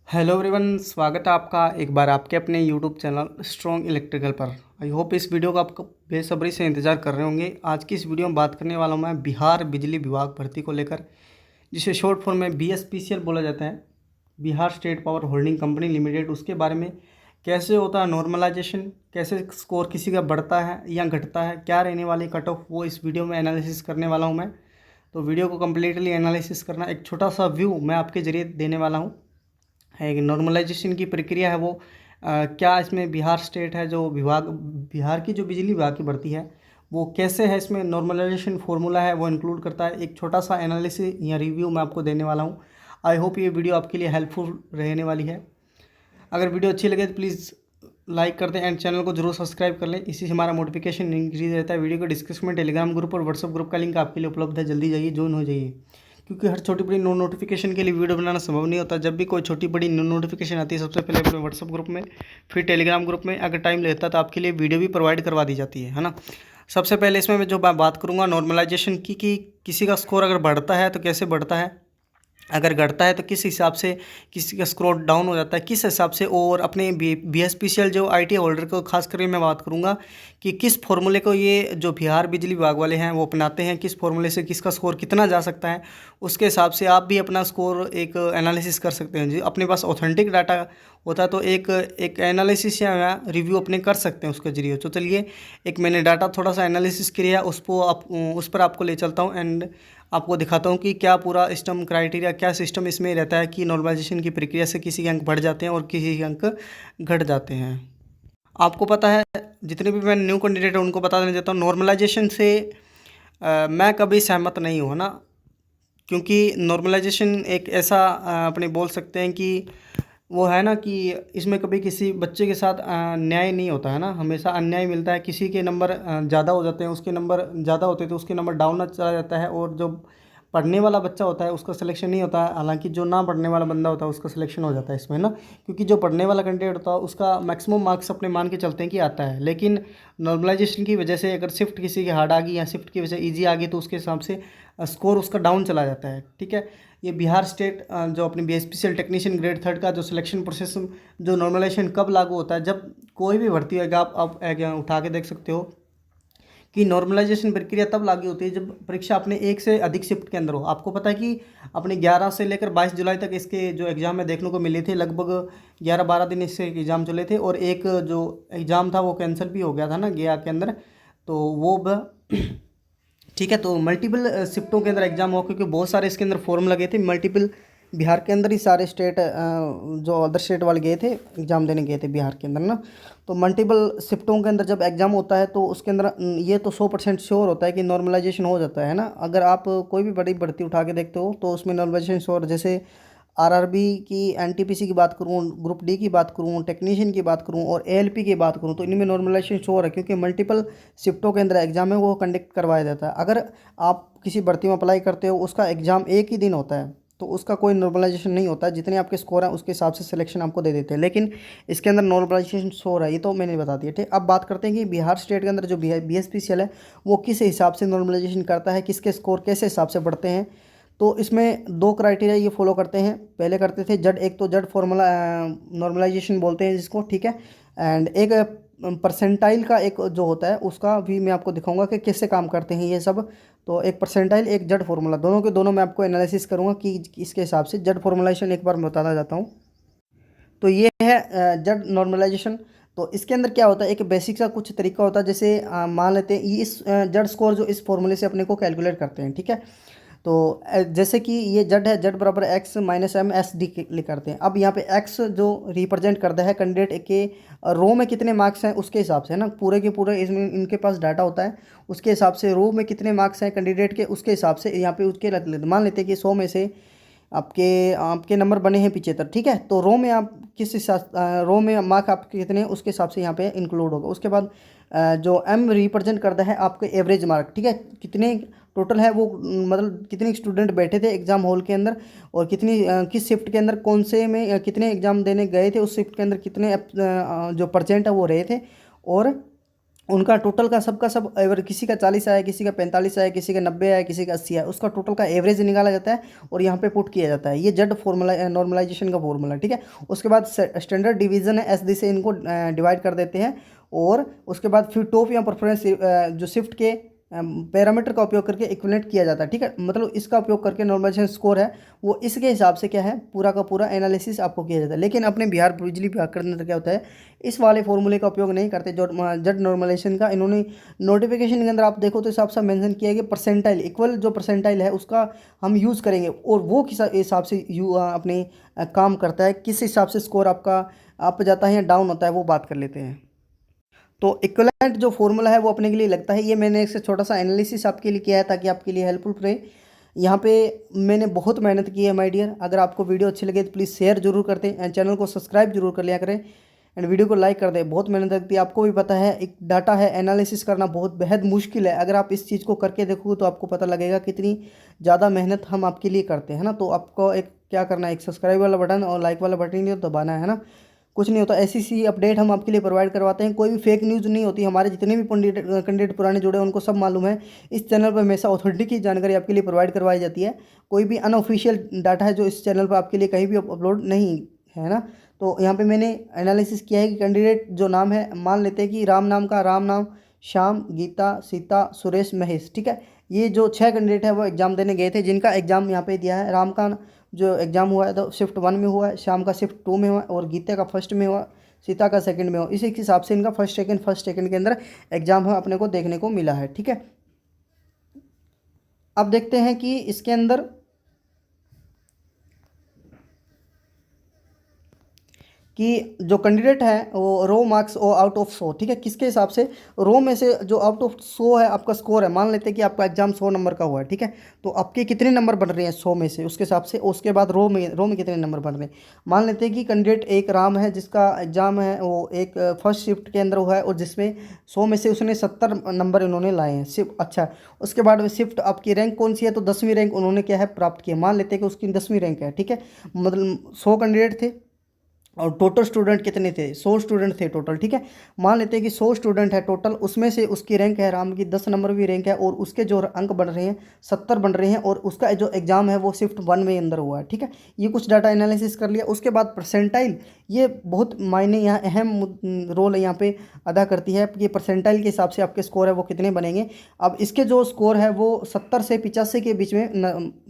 Hello everyone, स्वागत है आपका एक बार आपके अपने यूट्यूब चैनल स्ट्रॉन्ग इलेक्ट्रिकल पर। आई होप इस वीडियो का आप बेसब्री से इंतज़ार कर रहे होंगे। आज की इस वीडियो में बात करने वाला हूँ मैं बिहार बिजली विभाग भर्ती को लेकर, जिसे शॉर्ट फॉर्म में BSPCL बोला जाता है, Bihar state power holding company limited. उसके बारे में कैसे होता है नॉर्मलाइजेशन, कैसे स्कोर किसी का बढ़ता है या घटता है, क्या रहने वाली कट ऑफ, वो इस वीडियो में एनालिसिस करने वाला हूँ मैं। तो वीडियो को कम्प्लीटली एनालिसिस करना, एक छोटा सा व्यू मैं आपके ज़रिए देने वाला हूँ। है कि नॉर्मलाइजेशन की प्रक्रिया है वो क्या इसमें बिहार स्टेट है जो विभाग, बिहार की जो बिजली विभाग की भर्ती है वो कैसे है, इसमें नॉर्मलाइजेशन फार्मूला है वो इंक्लूड करता है। एक छोटा सा एनालिसिस या रिव्यू मैं आपको देने वाला हूँ। आई होप ये वीडियो आपके लिए हेल्पफुल रहने वाली है। अगर वीडियो अच्छी लगे तो प्लीज़ लाइक कर दें एंड चैनल को जरूर सब्सक्राइब कर लें, इसी से हमारा मोटिफिकेशन इंक्रीज रहता है। वीडियो को डिस्क्रिप्शन में टेलीग्राम ग्रुप और व्हाट्सअप ग्रुप का लिंक आपके लिए उपलब्ध है, जल्दी जाइए, ज्वाइन हो जाइए, क्योंकि हर छोटी बड़ी नोटिफिकेशन के लिए वीडियो बनाना संभव नहीं होता। जब भी कोई छोटी बड़ी नोटिफिकेशन आती है सबसे पहले अपने व्हाट्सअप ग्रुप में, फिर टेलीग्राम ग्रुप में, अगर टाइम लेता है तो आपके लिए वीडियो भी प्रोवाइड करवा दी जाती है ना। सबसे पहले इसमें मैं जो बात करूँगा नॉर्मलाइजेशन की, कि किसी का स्कोर अगर बढ़ता है तो कैसे बढ़ता है, अगर घटता है तो किस हिसाब से, किसी का स्कोर डाउन हो जाता है किस हिसाब से। और अपने BSPCL जो IT होल्डर को खास करके मैं बात करूंगा कि किस फॉर्मूले को ये जो बिहार बिजली विभाग वाले हैं वो अपनाते हैं, किस फॉर्मूले से किसका स्कोर कितना जा सकता है, उसके हिसाब से आप भी अपना स्कोर एक एनालिसिस कर सकते हैं। जी, अपने पास ऑथेंटिक डाटा होता है तो एक एक एनालिसिस या रिव्यू अपने कर सकते हैं उसके जरिए। तो चलिए, एक मैंने डाटा थोड़ा सा एनालिसिस किया, उस पर आपको ले चलता हूँ एंड आपको दिखाता हूँ कि क्या पूरा सिस्टम क्राइटेरिया, क्या सिस्टम इसमें रहता है कि नॉर्मलाइजेशन की प्रक्रिया से किसी के अंक बढ़ जाते हैं और किसी के अंक घट जाते हैं। आपको पता है, जितने भी मैं न्यू कैंडिडेट हैं उनको बता देना चाहता हूँ, नॉर्मलाइजेशन से मैं कभी सहमत नहीं हूँ ना, क्योंकि नॉर्मलाइजेशन एक ऐसा अपने बोल सकते हैं कि वो है ना कि इसमें कभी किसी बच्चे के साथ न्याय नहीं होता है ना, हमेशा अन्याय मिलता है। किसी के नंबर ज़्यादा हो जाते हैं, उसके नंबर ज़्यादा होते हैं तो उसके नंबर डाउन चला जाता है, और जो पढ़ने वाला बच्चा होता है उसका सिलेक्शन नहीं होता है। हालांकि जो ना पढ़ने वाला बंदा होता है उसका सिलेक्शन हो जाता है इसमें ना, क्योंकि जो पढ़ने वाला कैंडिडेट होता है उसका मैक्सिमम मार्क्स अपने मान के चलते हैं कि आता है। लेकिन नॉर्मलाइजेशन की वजह से अगर शिफ्ट किसी की हार्ड आ गई या शिफ्ट की वजह से ईजी आ गई तो उसके हिसाब से स्कोर उसका डाउन चला जाता है। ठीक है, ये बिहार स्टेट जो अपने BSPCL टेक्नीशियन ग्रेड 3 का जो सिलेक्शन प्रोसेस, जो नॉर्मलाइजेशन कब लागू होता है, जब कोई भी भर्ती होगा, आप उठा के देख सकते हो कि नॉर्मलाइजेशन प्रक्रिया तब लागू होती है जब परीक्षा अपने एक से अधिक शिफ्ट के अंदर हो। आपको पता है कि अपने 11 से लेकर 22 जुलाई तक इसके जो एग्ज़ाम में देखने को मिले थे, लगभग 11-12 दिन इससे एग्ज़ाम चले थे, और एक जो एग्ज़ाम था वो कैंसिल भी हो गया था ना गया के अंदर, तो वो ठीक है। तो मल्टीपल शिफ्टों के अंदर एग्जाम हुआ, क्योंकि बहुत सारे इसके अंदर फॉर्म लगे थे मल्टीपल। बिहार के अंदर ही सारे स्टेट जो अदर स्टेट वाले गए थे एग्ज़ाम देने गए थे बिहार के अंदर ना। तो मल्टीपल शिफ्टों के अंदर जब एग्ज़ाम होता है तो उसके अंदर ये तो 100% श्योर होता है कि नॉर्मलाइजेशन हो जाता है ना। अगर आप कोई भी बड़ी भर्ती उठा के देखते हो तो उसमें नॉर्मलाइजेशन श्योर, जैसे RRB की, NTPC की बात करूँ, ग्रुप D की बात करूँ, टेक्नीशियन की बात करूँ और ALP की बात करूँ, तो इनमें नॉर्मलाइजेशन श्योर है, क्योंकि मल्टीपल शिफ्टों के अंदर एग्जाम है वो कंडक्ट करवाया जाता है। अगर आप किसी भर्ती में अप्लाई करते हो उसका एग्ज़ाम एक ही दिन होता है तो उसका कोई नॉर्मलाइजेशन नहीं होता, जितने आपके स्कोर हैं उसके हिसाब से सिलेक्शन आपको दे देते हैं। लेकिन इसके अंदर नॉर्मलाइजेशन श्योर है, ये तो मैंने बता दिया। ठीक, अब बात करते हैं कि बिहार स्टेट के अंदर जो BSPCL है वो किस हिसाब से नॉर्मलाइजेशन करता है, किसके स्कोर कैसे हिसाब से बढ़ते हैं। तो इसमें दो क्राइटेरिया ये फॉलो करते हैं। पहले करते थे जड, एक तो जड फॉर्मूला नॉर्मलाइजेशन बोलते हैं जिसको, ठीक है। एंड एक परसेंटाइल का एक जो होता है उसका भी मैं आपको दिखाऊंगा कि कैसे काम करते हैं ये सब। तो एक परसेंटाइल, एक जड फॉर्मूला, दोनों के दोनों मैं आपको एनालिसिस करूंगा कि इसके हिसाब से। जड फॉर्मुलेशन एक बार मैं बताना चाहता हूँ। तो ये है जड नॉर्मलाइजेशन। तो इसके अंदर क्या होता है, एक बेसिक सा कुछ तरीका होता है। जैसे मान लेते हैं ये इस जड स्कोर जो इस फॉर्मूले से अपने को कैलकुलेट करते हैं, ठीक है। तो जैसे कि ये जड है, जड बराबर x-m/s/d लिख करते हैं। अब यहाँ पे x जो रिप्रेजेंट करता है कैंडिडेट के रो में कितने मार्क्स हैं उसके हिसाब से है ना, पूरे के पूरे इसमें इनके पास डाटा होता है, उसके हिसाब से रो में कितने मार्क्स हैं कैंडिडेट के उसके हिसाब से यहाँ पे उसके मान लेते हैं कि 100 में से आपके आपके नंबर बने हैं 75, ठीक है। तो रो में आप किस हिसाब, रो में मार्क आपके कितने हैं उसके हिसाब से यहाँ पे इंक्लूड होगा। उसके बाद जो एम रिप्रेजेंट करता है आपके एवरेज मार्क, ठीक है, कितने टोटल है वो, मतलब कितने स्टूडेंट बैठे थे एग्ज़ाम हॉल के अंदर, और कितनी किस शिफ्ट के अंदर कौन से में कितने एग्ज़ाम देने गए थे, उस शिफ्ट के अंदर कितने जो परसेंट है वो रहे थे, और उनका टोटल का सबका सब अगर किसी का 40 आया, किसी का 45 आया, किसी का 90 आया, किसी का 80 आया, उसका टोटल का एवरेज निकाला जाता है और यहाँ पे पुट किया जाता है। ये जेड फॉर्मूला नॉर्मलाइजेशन का फॉर्मूला, ठीक है। उसके बाद स्टैंडर्ड डिवीजन है, एसडी से इनको डिवाइड कर देते हैं। और उसके बाद फिर टॉप या प्रेफरेंस जो शिफ्ट के पैरामीटर का उपयोग करके इक्विवेलेंट किया जाता है, ठीक है। मतलब इसका उपयोग करके नॉर्मलाइजेशन स्कोर है वो इसके हिसाब से क्या है पूरा का पूरा एनालिसिस आपको किया जाता है। लेकिन अपने बिहार बिजली विभाग के अंदर क्या होता है, इस वाले फॉर्मूले का उपयोग नहीं करते जो जेड नॉर्मलाइजेशन का। इन्होंने नोटिफिकेशन के अंदर आप देखो तो हिसाब से मेंशन किया है कि परसेंटाइल इक्वल जो परसेंटाइल है उसका हम यूज़ करेंगे और वो किस हिसाब से अपने काम करता है, किस हिसाब से स्कोर आपका अप जाता है या डाउन होता है, वो बात कर लेते हैं। तो इक्विवेलेंट जो फॉर्मूला है वो अपने के लिए लगता है, ये मैंने एक छोटा सा एनालिसिस आपके लिए किया है ताकि आपके लिए हेल्पफुल रहे। यहाँ पे मैंने बहुत मेहनत की है माय डियर। अगर आपको वीडियो अच्छी लगे तो प्लीज़ शेयर जरूर करते हैं एंड चैनल को सब्सक्राइब जरूर कर लिया करें एंड वीडियो को लाइक कर दें। बहुत मेहनत लगती है, आपको भी पता है एक डाटा है एनालिसिस करना बहुत बेहद मुश्किल है। अगर आप इस चीज़ को करके देखोगे तो आपको पता लगेगा कितनी ज़्यादा मेहनत हम आपके लिए करते हैं ना। तो आपको एक क्या करना है, एक सब्सक्राइब वाला बटन और लाइक वाला बटन दबाना है ना। कुछ नहीं होता, ऐसी सी अपडेट हम आपके लिए प्रोवाइड करवाते हैं। कोई भी फेक न्यूज़ नहीं होती। हमारे जितने भी कैंडिडेट पुराने जुड़े हैं उनको सब मालूम है, इस चैनल पर हमेशा ऑथेंटिक की जानकारी आपके लिए प्रोवाइड करवाई जाती है। कोई भी अनऑफिशियल डाटा है जो इस चैनल पर आपके लिए कहीं भी अपलोड नहीं है ना। तो यहाँ पे मैंने एनालिसिस किया है कि कैंडिडेट जो नाम है, मान लेते हैं कि राम नाम का राम नाम, श्याम, गीता, सीता, सुरेश, महेश, ठीक है। ये जो 6 कैंडिडेट है वो एग्ज़ाम देने गए थे, जिनका एग्ज़ाम यहाँ पे दिया है। राम का जो एग्ज़ाम हुआ है तो शिफ्ट 1 में हुआ है, श्याम का शिफ्ट 2 में हुआ और गीता का फर्स्ट में हुआ, सीता का सेकंड में हुआ। इसी हिसाब से इनका फर्स्ट सेकंड के अंदर एग्ज़ाम है अपने को देखने को मिला है, ठीक है। अब देखते हैं कि इसके अंदर कि जो कैंडिडेट है वो रो मार्क्स और आउट ऑफ 100, ठीक है। किसके हिसाब से, रो में से जो आउट ऑफ 100 है आपका स्कोर है, मान लेते हैं कि आपका एग्जाम 100 नंबर का हुआ है, ठीक है। तो आपके कितने नंबर बन रहे हैं 100 में से, उसके हिसाब से। उसके बाद रो में कितने नंबर बन रहे हैं। मान लेते हैं कि कैंडिडेट एक राम है जिसका एग्जाम है वो एक फर्स्ट शिफ्ट के अंदर हुआ है और जिसमें 100 में से उसने 70 नंबर इन्होंने लाए हैं सिर्फ। अच्छा, उसके बाद में शिफ्ट आपकी रैंक कौन सी है, तो 10वीं रैंक उन्होंने क्या है प्राप्त किया। मान लेते हैं कि उसकी 10वीं रैंक है, ठीक है। मतलब 100 कैंडिडेट थे और टोटल स्टूडेंट कितने थे, 100 स्टूडेंट थे टोटल, ठीक है। मान लेते हैं कि 100 स्टूडेंट है टोटल, उसमें से उसकी रैंक है राम की 10 नंबर भी रैंक है और उसके जो अंक बन रहे हैं 70 बन रहे हैं और उसका जो एग्जाम है वो शिफ्ट 1 में अंदर हुआ है, ठीक है। ये कुछ डाटा एनालिसिस कर लिया। उसके बाद परसेंटाइल, ये बहुत मायने यहाँ अहम रोल यहाँ पे अदा करती है कि परसेंटाइल के हिसाब से आपके स्कोर है वो कितने बनेंगे। अब इसके जो स्कोर है वो 70 से 85 के बीच में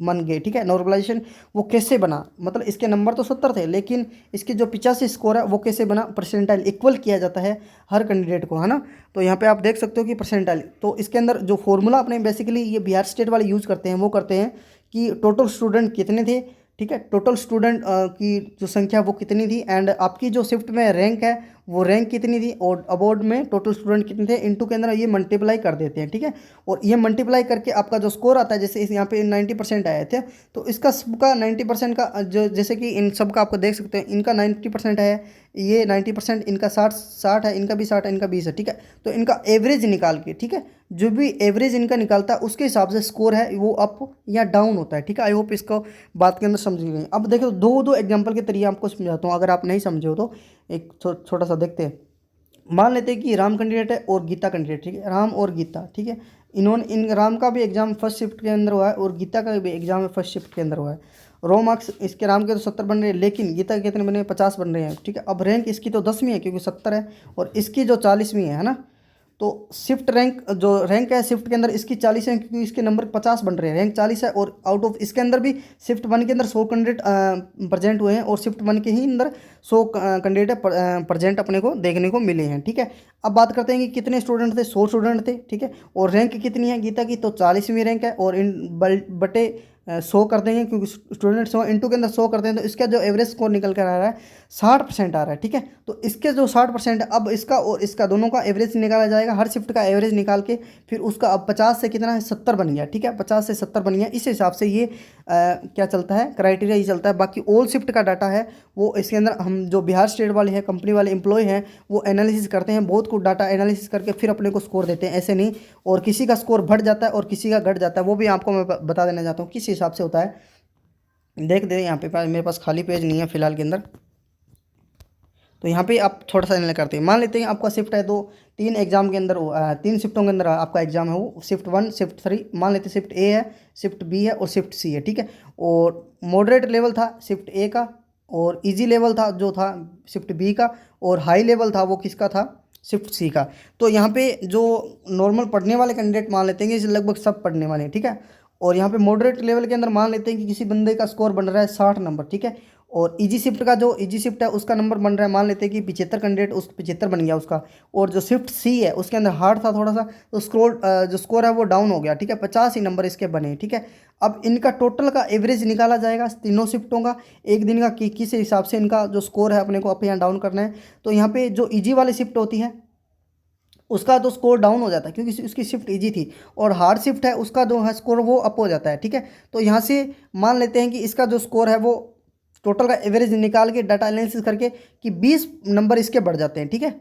बन गए, ठीक है। नॉर्मलाइजेशन वो कैसे बना, मतलब इसके नंबर तो 70 थे लेकिन इसके जो 85 स्कोर है वो कैसे बना, परसेंटाइल इक्वल किया जाता है हर कैंडिडेट को, है ना। तो यहाँ पे आप देख सकते हो कि परसेंटाइल, तो इसके अंदर जो फॉर्मूला अपने बेसिकली ये बिहार स्टेट वाले यूज़ करते हैं वो करते हैं कि टोटल स्टूडेंट कितने थे, ठीक है। टोटल स्टूडेंट की जो संख्या वो कितनी थी एंड आपकी जो शिफ्ट में रैंक है वो रैंक कितनी थी और अबोर्ड में टोटल स्टूडेंट कितने थे, इनटू के अंदर ये मल्टीप्लाई कर देते हैं, ठीक है। और ये मल्टीप्लाई करके आपका जो स्कोर आता है, जैसे इस यहाँ पे 90% आए थे तो इसका सबका 90% का जो, जैसे कि इन सब का आपको देख सकते हैं इनका 90% है, ये 90%, इनका 60 है, इनका भी 60 है, इनका 20 है, ठीक है। तो इनका एवरेज निकाल के, ठीक है, जो भी एवरेज इनका निकालता है उसके हिसाब से स्कोर है वो अप या डाउन होता है, ठीक है। आई होप इसको बात के अंदर समझ गए। अब देखो दो एग्जांपल के तरीके आपको समझाता हूँ, अगर आप नहीं समझे हो तो एक छोटा सा देखते हैं। मान लेते हैं कि राम कैंडिडेट है और गीता कैंडिडेट, ठीक है, राम और गीता, ठीक है। इन्होंने इन राम का भी एग्जाम फर्स्ट शिफ्ट के अंदर हुआ है और गीता का भी एग्जाम फर्स्ट शिफ्ट के अंदर हुआ है। रो मार्क्स इसके राम के तो 70 बन रहे हैं लेकिन गीता के कितने बने, 50 बन रहे हैं, ठीक है। अब रैंक इसकी तो 10वीं है क्योंकि 70 है और इसकी जो 40वीं है ना। तो शिफ्ट रैंक जो रैंक है शिफ्ट के अंदर इसकी 40 है क्योंकि इसके नंबर 50 बन रहे हैं, रैंक 40 है। और आउट ऑफ इसके अंदर भी शिफ्ट 1 के अंदर 100 कैंडिडेट प्रेजेंट हुए हैं और शिफ्ट 1 के ही अंदर 100 कैंडिडेट प्रेजेंट अपने को देखने को मिले हैं, ठीक है। अब बात करते हैं कि कितने स्टूडेंट थे, 100 स्टूडेंट थे, ठीक है। और रैंक कितनी है गीता की, तो 40वीं रैंक है और इन बटे 100 कर देंगे क्योंकि स्टूडेंट 100 इंटू के अंदर 100 करते हैं तो इसका जो एवरेज स्कोर निकल कर आ रहा है 60% आ रहा है, ठीक है। तो इसके जो 60% है, अब इसका और इसका दोनों का एवरेज निकाला जाएगा, हर शिफ्ट का एवरेज निकाल के फिर उसका अब 50 से कितना है 70 बन गया, ठीक है। 50 से 70 बन गया, इस हिसाब से ये क्या चलता है, क्राइटेरिया ही चलता है। बाकी ऑल शिफ्ट का डाटा है वो इसके अंदर हम जो बिहार स्टेट वाले हैं कंपनी वाले एम्प्लॉय हैं वो एनालिसिस करते हैं, बहुत कुछ डाटा एनालिसिस करके फिर अपने को स्कोर देते हैं, ऐसे नहीं। और किसी का स्कोर बढ़ जाता है और किसी का घट जाता है, वो भी आपको मैं बता देना चाहता हूँ किस हिसाब से होता है। देख दे यहाँ पे मेरे पास खाली पेज नहीं है फिलहाल के अंदर। तो यहाँ पे आप थोड़ा सा एनालाइज करते हैं। मान लेते हैं आपका शिफ्ट है तो 3 एग्जाम के अंदर 3 शिफ्टों के अंदर आपका एग्जाम है, वो शिफ्ट 1 शिफ्ट 3, मान लेते हैं शिफ्ट ए है, शिफ्ट बी है और शिफ्ट सी है, ठीक है। और मॉडरेट लेवल था शिफ्ट ए का, और इजी लेवल था जो था शिफ्ट बी का, और हाई लेवल था वो किसका था, शिफ्ट सी का। तो यहाँ पे जो नॉर्मल पढ़ने वाले कैंडिडेट मान लेते हैं कि लगभग सब पढ़ने वाले हैं, ठीक है। और यहाँ पे मॉडरेट लेवल के अंदर मान लेते हैं कि किसी बंदे का स्कोर बन रहा है 60 नंबर, ठीक है। और इजी शिफ्ट का जो इजी शिफ्ट है उसका नंबर बन रहा है, मान लेते हैं कि 75 कैंडिडेट, उस 75 बन गया उसका। और जो शिफ्ट सी है उसके अंदर हार्ड था थोड़ा सा, तो जो स्कोर है वो डाउन हो गया, ठीक है, 50 ही नंबर इसके बने, ठीक है। अब इनका टोटल का एवरेज निकाला जाएगा तीनों शिफ्टों का, एक दिन का कि किस हिसाब से इनका जो स्कोर है अपने को अप या डाउन करना है। तो यहाँ पे जो इजी वाली शिफ्ट होती है उसका तो स्कोर डाउन हो जाता है क्योंकि उसकी शिफ्ट इजी थी, और हार्ड शिफ्ट है उसका जो है स्कोर वो अप हो जाता है, ठीक है। तो यहाँ से मान लेते हैं कि इसका जो स्कोर है वो टोटल का एवरेज निकाल के डाटा एनालिसिस करके कि 20 नंबर इसके बढ़ जाते हैं, ठीक है।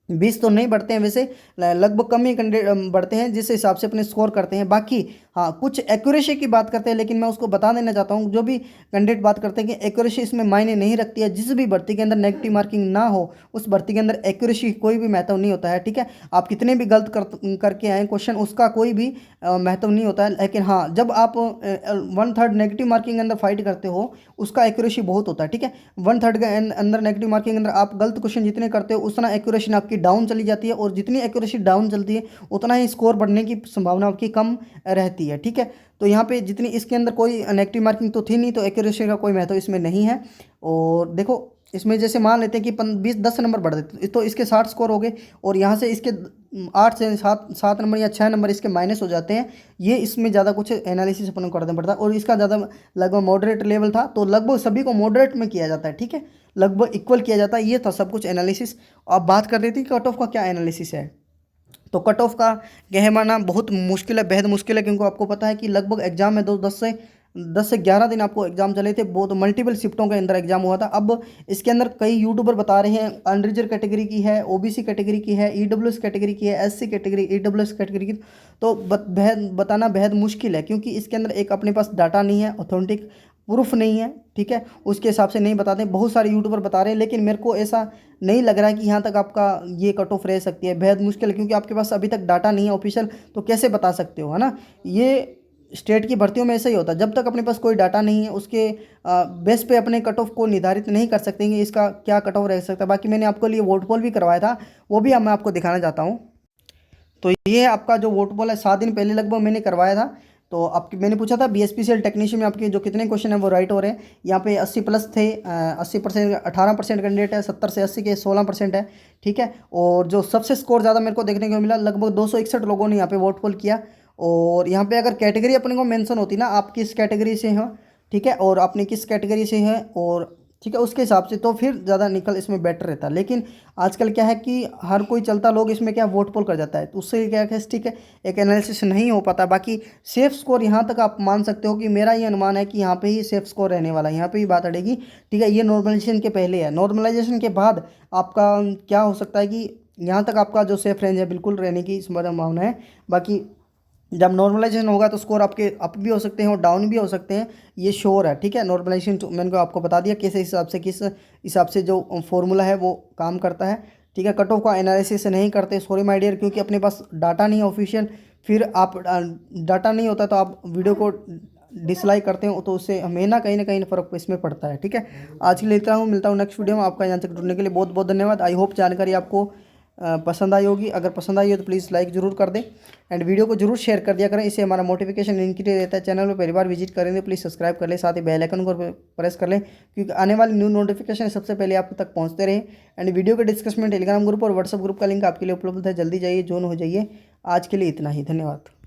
20 तो नहीं बढ़ते हैं वैसे, लगभग कम ही कैंडिडेट बढ़ते हैं जिस हिसाब से अपने स्कोर करते हैं। बाकी हाँ कुछ एक्यूरेसी की बात करते हैं, लेकिन मैं उसको बता देना चाहता हूँ, जो भी कैंडिडेट बात करते हैं कि एक्यूरेसी इसमें मायने नहीं रखती है। जिस भी भर्ती के अंदर नेगेटिव मार्किंग ना हो उस भर्ती के अंदर एक्यूरेसी कोई भी महत्व नहीं होता है, ठीक है। आप कितने भी गलत करके आए क्वेश्चन, उसका कोई भी महत्व नहीं होता है। लेकिन हाँ जब आप 1/3 नेगेटिव मार्किंग के अंदर फाइट करते हो उसका एक्यूरेसी बहुत होता है, ठीक है। 1/3 के अंदर नेगेटिव मार्किंग के अंदर आप गलत क्वेश्चन जितने करते हो उतना एक्यूरेसी आपकी डाउन चली जाती है, और जितनी एक्यूरेसी डाउन चलती है उतना ही स्कोर बढ़ने की संभावना आपकी कम रहती है, ठीक है। तो यहाँ पे जितनी इसके अंदर कोई नेगेटिव मार्किंग तो थी नहीं, तो एक्यूरेसी का कोई महत्व इसमें नहीं है। और देखो इसमें जैसे मान लेते हैं कि 10 नंबर बढ़ देते तो इसके 60 स्कोर हो गए, और यहाँ से इसके 8 से 7 नंबर या 6 नंबर इसके माइनस हो जाते हैं। ये इसमें ज़्यादा कुछ एनालिसिस अपन को करना पड़ता है, और इसका ज़्यादा लगभग मॉडरेट लेवल था, तो लगभग सभी को मॉडरेट में किया जाता है, ठीक है, लगभग इक्वल किया जाता है। ये था सब कुछ एनालिसिस। अब बात कर रही थी कट ऑफ का क्या एनालिसिस है। तो कट ऑफ का कहना बहुत मुश्किल है, बेहद मुश्किल है, क्योंकि आपको पता है कि लगभग एग्जाम में 10 से 11 दिन आपको एग्जाम चले थे, बहुत मल्टीपल शिफ्टों के अंदर एग्जाम हुआ था। अब इसके अंदर कई यूट्यूबर बता रहे हैं अनरिजर्व कैटेगरी की है, ओबीसी कैटेगरी की है, ईडब्ल्यूएस कैटेगरी की है, एससी कैटेगरी, ईडब्ल्यूएस कैटेगरी की। तो बताना बेहद मुश्किल है, क्योंकि इसके अंदर एक अपने पास डाटा नहीं है, ऑथेंटिक प्रूफ नहीं है, ठीक है, उसके हिसाब से नहीं बताते। बहुत सारे यूट्यूबर बता रहे हैं, लेकिन मेरे को ऐसा नहीं लग रहा है कि यहाँ तक आपका ये कट ऑफ रह सकती है। बेहद मुश्किल है, क्योंकि आपके पास अभी तक डाटा नहीं है ऑफिशियल, तो कैसे बता सकते हो, है ना। ये स्टेट की भर्तियों में ऐसा ही होता है, जब तक अपने पास कोई डाटा नहीं है उसके बेस पे अपने कट ऑफ को निर्धारित नहीं कर सकते कि इसका क्या कट ऑफ रह सकता है। बाकी मैंने आपको लिए वोट पोल भी करवाया था, वो भी मैं आपको दिखाना चाहता हूँ। तो ये है आपका जो वोट पोल है, 7 दिन पहले लगभग मैंने करवाया था। तो आपकी मैंने पूछा था बीएसपीसीएल टेक्नीशियन में आपके जो कितने क्वेश्चन हैं वो राइट हो रहे हैं। यहाँ पे 80 प्लस थे, 80% 18% कैंडिडेट है, 70 से 80 के 16% है, ठीक है। और जो सबसे स्कोर ज़्यादा मेरे को देखने को मिला, लगभग 261 लोगों ने यहाँ पे वोट पोल किया। और यहाँ पे अगर कैटेगरी अपने को मेंशन होती ना, आप किस कैटेगरी से हो, ठीक है, और आपने किस कैटेगरी से है, और ठीक है उसके हिसाब से तो फिर ज़्यादा निकल इसमें बेटर रहता है। लेकिन आजकल क्या है कि हर कोई चलता लोग इसमें क्या वोट पोल कर जाता है, तो उससे क्या है ठीक है एक एनालिसिस नहीं हो पाता। बाकी सेफ स्कोर यहाँ तक आप मान सकते हो कि मेरा ये अनुमान है कि यहाँ पे ही सेफ स्कोर रहने वाला है, यहाँ पे ही बात अड़ेगी, ठीक है। ये नॉर्मलाइजेशन के पहले है, नॉर्मलाइजेशन के बाद आपका क्या हो सकता है कि यहाँ तक आपका जो सेफ रेंज है बिल्कुल रहने की संभावना है। बाकी जब नॉर्मलाइजेशन होगा तो स्कोर आपके अप भी हो सकते हैं और डाउन भी हो सकते हैं, ये श्योर है, ठीक है। नॉर्मलाइजेशन तो मैंने आपको बता दिया किस हिसाब से जो फॉर्मूला है वो काम करता है, ठीक है। कट ऑफ का एनालिसिस नहीं करते, सॉरी माय डियर, क्योंकि अपने पास डाटा नहीं है ऑफिशियल। फिर आप डाटा नहीं होता तो आप वीडियो को डिसलाइक करते हो, तो उससे हमें ना कहीं फ़र्क इसमें पड़ता है, ठीक है। आज के लिए लेता हूँ, मिलता हूँ नेक्स्ट वीडियो में। आपका यहाँ तक जुड़ने के लिए बहुत बहुत धन्यवाद। आई होप जानकारी आपको पसंद आई होगी। अगर पसंद आई हो तो प्लीज़ लाइक ज़रूर कर दें, एंड वीडियो को जरूर शेयर कर दिया करें, इससे हमारा मोटिफिकेशन इंक्रीज रहता है। चैनल में पहली बार विजिट करेंगे प्लीज़ सब्सक्राइब कर लें, साथ ही बेल आइकन को प्रेस कर लें, क्योंकि आने वाली न्यू नोटिफिकेशन सबसे पहले आप तक पहुंचते रहे। एंड वीडियो के डिस्क्रिप्शन में टेलीग्राम ग्रुप और व्हाट्सएप ग्रुप का लिंक आपके लिए उपलब्ध है, जल्दी जाइए, ज्वाइन हो जाइए। आज के लिए इतना ही, धन्यवाद।